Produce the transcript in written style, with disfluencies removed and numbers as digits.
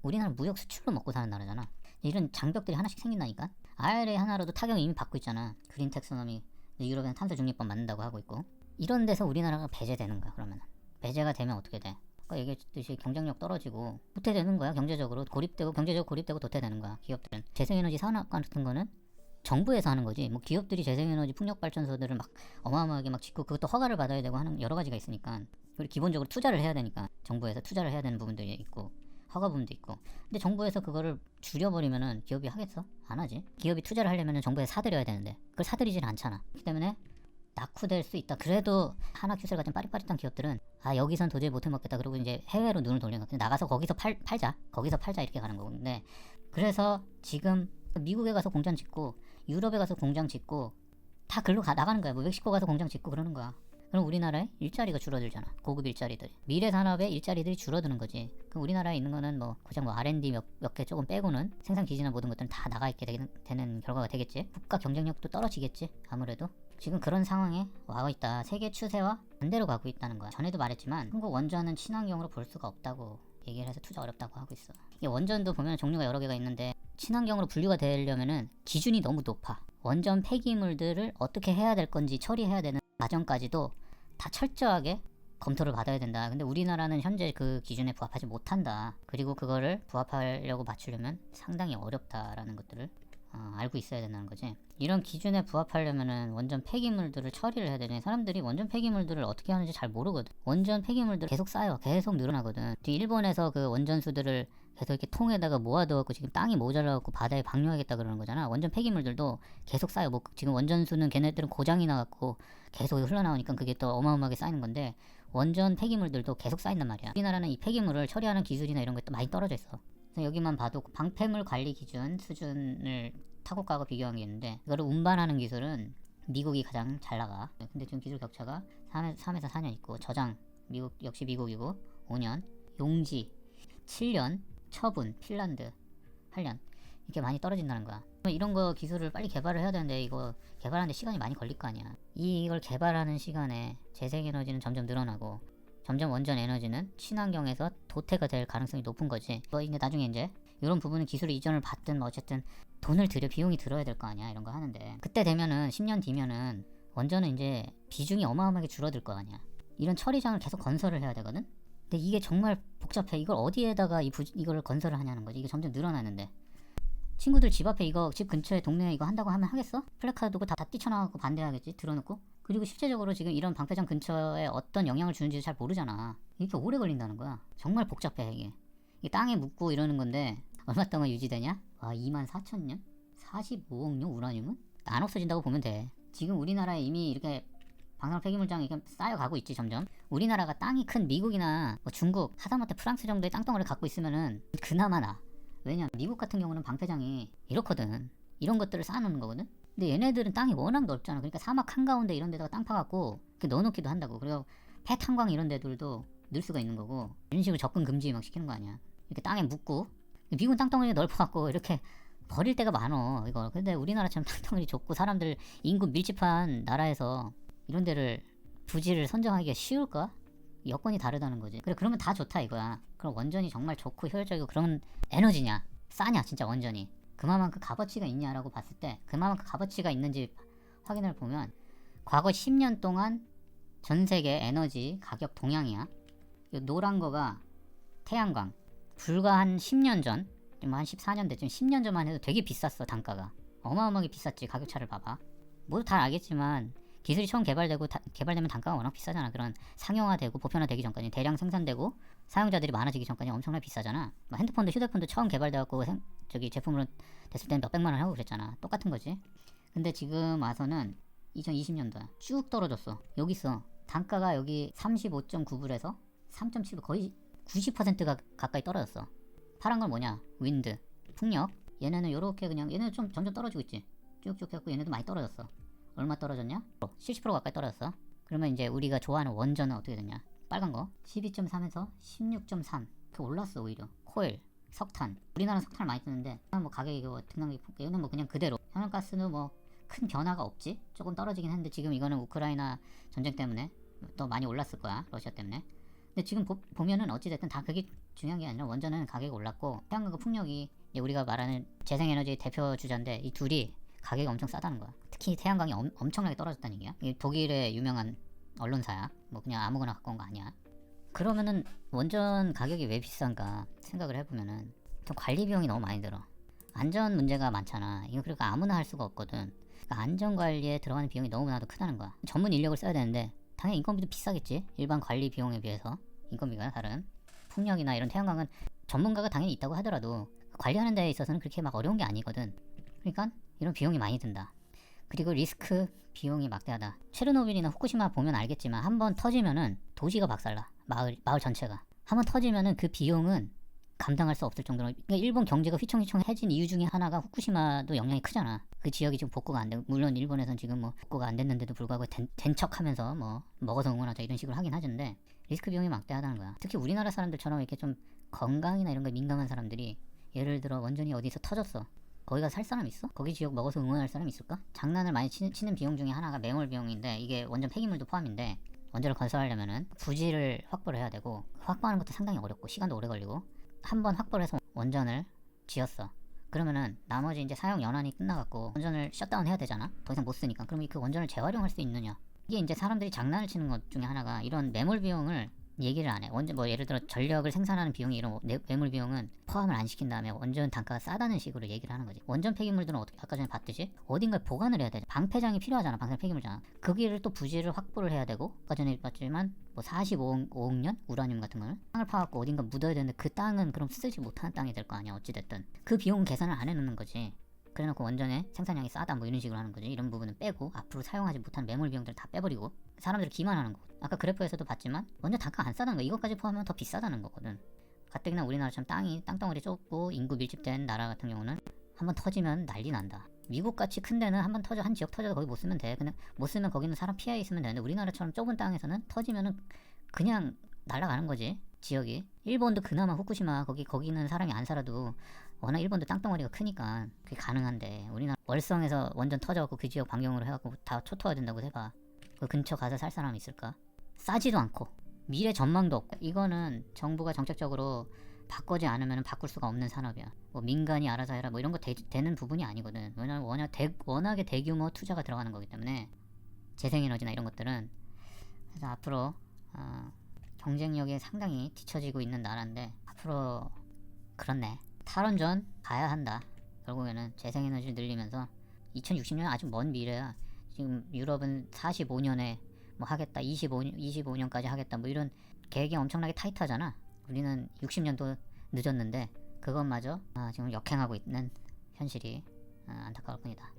우리나라 무역 수출로 먹고 사는 나라잖아. 이런 장벽들이 하나씩 생긴다니까. IRA 하나로도 타격을 이미 받고 있잖아. 그린 텍스노미, 유럽에는 탄소 중립법 만든다고 하고 있고. 이런 데서 우리나라가 배제되는 거야. 그러면 배제가 되면 어떻게 돼? 아까 얘기했듯이 경쟁력 떨어지고 도태되는 거야. 경제적으로 고립되고, 경제적으로 고립되고 도태되는 거야. 기업들은. 재생에너지 산업 같은 거는 정부에서 하는 거지. 뭐 기업들이 재생에너지 풍력발전소들을 막 어마어마하게 막 짓고 그것도 허가를 받아야 되고 하는 여러 가지가 있으니까. 그리고 기본적으로 투자를 해야 되니까 정부에서 투자를 해야 되는 부분도 있고 허가 부분도 있고. 근데 정부에서 그거를 줄여버리면은 기업이 하겠어? 안 하지. 기업이 투자를 하려면은 정부에 사들여야 되는데 그걸 사들이질 않잖아. 그렇기 때문에 낙후될 수 있다. 그래도 하나큐스를 가진 빠릿빠릿한 기업들은 아 여기선 도저히 못 해먹겠다. 그리고 이제 해외로 눈을 돌리는 거야. 나가서 거기서 팔자. 거기서 팔자 이렇게 가는 거고. 근데 그래서 지금 미국에 가서 공장 짓고 유럽에 가서 공장 짓고 다 글로 나가는 거야. 뭐 멕시코 가서 공장 짓고 그러는 거야. 그럼 우리나라의 일자리가 줄어들잖아. 고급 일자리들이. 미래 산업의 일자리들이 줄어드는 거지. 그럼 우리나라에 있는 거는 뭐 그냥 뭐 R&D 몇 개 조금 빼고는 생산 기지나 모든 것들은 다 나가 있게 되는 결과가 되겠지. 국가 경쟁력도 떨어지겠지. 아무래도. 지금 그런 상황에 와 있다. 세계 추세와 반대로 가고 있다는 거야. 전에도 말했지만 한국 원전은 친환경으로 볼 수가 없다고 얘기를 해서 투자 어렵다고 하고 있어. 이게 원전도 보면 종류가 여러 개가 있는데 친환경으로 분류가 되려면은 기준이 너무 높아. 원전 폐기물들을 어떻게 해야 될 건지 처리해야 되는 과정까지도 다 철저하게 검토를 받아야 된다. 근데 우리나라는 현재 그 기준에 부합하지 못한다. 그리고 그거를 부합하려고 맞추려면 상당히 어렵다라는 것들을 알고 있어야 된다는 거지. 이런 기준에 부합하려면은 원전 폐기물들을 처리를 해야 되니 사람들이 원전 폐기물들을 어떻게 하는지 잘 모르거든. 원전 폐기물들 계속 쌓여. 계속 늘어나거든. 일본에서 그 원전수들을 계속 이렇게 통에다가 모아둬갖고 지금 땅이 모자라갖고 바다에 방류하겠다 그러는 거잖아. 원전 폐기물들도 계속 쌓여. 뭐 지금 원전수는 걔네들은 고장이 나갖고 계속 흘러나오니까 그게 또 어마어마하게 쌓이는 건데 원전 폐기물들도 계속 쌓인단 말이야. 우리나라는 이 폐기물을 처리하는 기술이나 이런 것도 많이 떨어져 있어. 여기만 봐도 방패물 관리 기준 수준을 타국가하고 비교한 게 있는데 이거를 운반하는 기술은 미국이 가장 잘 나가. 근데 지금 기술 격차가 3에서 4년 있고 저장 미국 역시 미국이고 5년, 용지 7년, 처분 핀란드 8년 이렇게 많이 떨어진다는 거야. 이런 거 기술을 빨리 개발을 해야 되는데 이거 개발하는데 시간이 많이 걸릴 거 아니야. 이걸 개발하는 시간에 재생에너지는 점점 늘어나고 점점 원전 에너지는 친환경에서 도태가 될 가능성이 높은 거지. 이게 나중에 이제 이런 부분은 기술 이전을 받든 뭐 어쨌든 돈을 들여 비용이 들어야 될 거 아니야. 이런 거 하는데 그때 되면은 10년 뒤면은 원전은 이제 비중이 어마어마하게 줄어들 거 아니야. 이런 처리장을 계속 건설을 해야 되거든. 근데 이게 정말 복잡해. 이걸 어디에다가 이걸 건설을 하냐는 거지. 이게 점점 늘어나는데 친구들 집 앞에 이거 집 근처에 동네에 이거 한다고 하면 하겠어? 플래카드 두고 다 뛰쳐나가고 반대하겠지. 들어놓고. 그리고 실제적으로 지금 이런 방패장 근처에 어떤 영향을 주는지 잘 모르잖아. 이렇게 오래 걸린다는 거야. 정말 복잡해 이게. 이게 땅에 묻고 이러는 건데 얼마 동안 유지되냐? 와 24,000년? 45억년 우라늄은? 안 없어진다고 보면 돼. 지금 우리나라에 이미 이렇게 방사능 폐기물장이 이렇게 쌓여가고 있지 점점. 우리나라가 땅이 큰 미국이나 뭐 중국, 하다못해 프랑스 정도의 땅덩어리를 갖고 있으면은 그나마 나. 왜냐 미국 같은 경우는 방패장이 이렇거든. 이런 것들을 쌓아놓는 거거든. 근데 얘네들은 땅이 워낙 넓잖아. 그러니까 사막 한가운데 이런 데다가 땅 파갖고 이렇게 넣어놓기도 한다고. 그리고 폐탄광 이런 데들도 넣을 수가 있는 거고. 이런 식으로 접근 금지 막 시키는 거 아니야. 이렇게 땅에 묻고 미국은 땅덩어리가 넓어갖고 이렇게 버릴 데가 많어 이거. 근데 우리나라처럼 땅덩어리 좁고 사람들 인구 밀집한 나라에서 이런 데를 부지를 선정하기가 쉬울까? 여건이 다르다는 거지. 그래 그러면 다 좋다 이거야. 그럼 원전이 정말 좋고 효율적이고 그런 에너지냐? 싸냐 진짜 원전이? 그만큼 값어치가 있냐라고 봤을 때 그만큼 값어치가 있는지 확인을 보면 과거 10년 동안 전세계 에너지 가격 동향이야. 이 노란 거가 태양광. 불과 한 10년 전, 한 14년 됐지만 10년 전만 해도 되게 비쌌어 단가가. 어마어마하게 비쌌지. 가격차를 봐봐. 모두 다 알겠지만 기술이 처음 개발되면 단가가 워낙 비싸잖아. 그런 상용화되고 보편화되기 전까지 대량 생산되고 사용자들이 많아지기 전까지 엄청나게 비싸잖아. 핸드폰도 휴대폰도 처음 개발돼갖고 제품으로 됐을 때는 몇백만 원 하고 그랬잖아. 똑같은 거지. 근데 지금 와서는 2020년도야. 쭉 떨어졌어. 여기 있어. 단가가 여기 35.9불에서 3.7불 거의 90%가 가까이 떨어졌어. 파란 건 뭐냐? 윈드, 풍력. 얘네는 요렇게 그냥 얘네는 좀 점점 떨어지고 있지. 쭉쭉 해갖고 얘네도 많이 떨어졌어. 얼마 떨어졌냐? 70% 가까이 떨어졌어. 그러면 이제 우리가 좋아하는 원전은 어떻게 됐냐? 빨간 거 12.3에서 16.3 그 올랐어 오히려. 코일, 석탄. 우리나라는 석탄을 많이 쓰는데 뭐 가격이 이거 등락이 얘는 뭐 그냥 그대로. 현황가스는 뭐 큰 변화가 없지. 조금 떨어지긴 했는데 지금 이거는 우크라이나 전쟁 때문에 또 많이 올랐을 거야. 러시아 때문에. 근데 지금 보면은 어찌됐든 다 그게 중요한 게 아니라 원전은 가격이 올랐고 태양광과 풍력이 이제 우리가 말하는 재생에너지 대표 주자인데 이 둘이 가격이 엄청 싸다는 거야. 특히 태양광이 엄청나게 떨어졌다는 얘기야. 이 독일의 유명한 언론사야. 뭐 그냥 아무거나 갖고 온 거 아니야. 그러면은 원전 가격이 왜 비싼가 생각을 해보면은 좀 관리 비용이 너무 많이 들어. 안전 문제가 많잖아. 이거 그러니까 아무나 할 수가 없거든. 그러니까 안전 관리에 들어가는 비용이 너무나도 크다는 거야. 전문 인력을 써야 되는데 당연히 인건비도 비싸겠지. 일반 관리 비용에 비해서 인건비가 다른. 풍력이나 이런 태양광은 전문가가 당연히 있다고 하더라도 관리하는 데에 있어서는 그렇게 막 어려운 게 아니거든. 그러니까 이런 비용이 많이 든다. 그리고 리스크 비용이 막대하다. 체르노빌이나 후쿠시마 보면 알겠지만 한번 터지면은 도시가 박살나. 마을 전체가. 한번 터지면은 그 비용은 감당할 수 없을 정도로. 그러니까 일본 경제가 휘청휘청해진 이유 중에 하나가 후쿠시마도 영향이 크잖아. 그 지역이 지금 복구가 안 되고, 물론 일본에서는 지금 뭐 복구가 안 됐는데도 불구하고 된 척하면서 뭐 먹어서 응원하자 이런 식으로 하긴 하는데 리스크 비용이 막대하다는 거야. 특히 우리나라 사람들처럼 이렇게 좀 건강이나 이런 거에 민감한 사람들이 예를 들어 원전이 어디서 터졌어. 거기 가서 살 사람 있어? 거기 지역 먹어서 응원할 사람 있을까? 장난을 많이 치는 비용 중에 하나가 매몰 비용인데 이게 원전 폐기물도 포함인데 원전을 건설하려면은 부지를 확보를 해야 되고 확보하는 것도 상당히 어렵고 시간도 오래 걸리고 한번 확보를 해서 원전을 지었어. 그러면은 나머지 이제 사용 연한이 끝나갖고 원전을 셧다운 해야 되잖아. 더 이상 못 쓰니까. 그러면 그 원전을 재활용할 수 있느냐? 이게 이제 사람들이 장난을 치는 것 중에 하나가 이런 매몰 비용을 얘기를 안 해. 원전 뭐 예를 들어 전력을 생산하는 비용이 이런 매몰 비용은 포함을 안 시킨 다음에 원전 단가가 싸다는 식으로 얘기를 하는 거지. 원전 폐기물들은 어떻게 아까 전에 봤듯이 어딘가에 보관을 해야 돼. 방패장이 필요하잖아. 방사능 폐기물잖아. 거기를 또 부지를 확보를 해야 되고 아까 전에 봤지만 뭐 45억 년 우라늄 같은 거는 땅을 파갖고 어딘가 묻어야 되는데 그 땅은 그럼 쓰지 못하는 땅이 될 거 아니야. 어찌됐든 그 비용은 계산을 안 해놓는 거지. 그래놓고 원전의 생산량이 싸다 뭐 이런 식으로 하는 거지. 이런 부분은 빼고 앞으로 사용하지 못한 매몰 비용들을 다 빼버리고 사람들이 기만하는 거. 아까 그래프에서도 봤지만 원전 단가 안 싸다는 거. 이것까지 포함하면 더 비싸다는 거거든. 가뜩이나 우리나라처럼 땅덩어리 좁고 인구 밀집된 나라 같은 경우는 한번 터지면 난리 난다. 미국같이 큰 데는 한번 터져 한 지역 터져도 거기 못 쓰면 돼. 근데 못 쓰면 거기는 사람 피해 있으면 되는데 우리나라처럼 좁은 땅에서는 터지면은 그냥 날아가는 거지. 지역이. 일본도 그나마 후쿠시마 거기는 사람이 안 살아도 워낙 일본도 땅덩어리가 크니까 그게 가능한데 우리나라 월성에서 원전 터져갖고 그 지역 반경으로 해갖고 다 초토화된다고 해봐. 그 근처 가서 살 사람 있을까? 싸지도 않고 미래 전망도 없고 이거는 정부가 정책적으로 바꾸지 않으면 바꿀 수가 없는 산업이야. 뭐 민간이 알아서 해라 뭐 이런 거 되는 부분이 아니거든. 왜냐면 워낙에 대규모 투자가 들어가는 거기 때문에 재생에너지나 이런 것들은. 그래서 앞으로 경쟁력이 상당히 뒤처지고 있는 나라인데 앞으로 그렇네. 탈원전 가야 한다. 결국에는 재생에너지를 늘리면서 2060년 아주 먼 미래야. 지금 유럽은 45년에 뭐 하겠다 25년까지 하겠다 뭐 이런 계획이 엄청나게 타이트하잖아. 우리는 60년도 늦었는데 그것마저 지금 역행하고 있는 현실이 안타까울 뿐이다.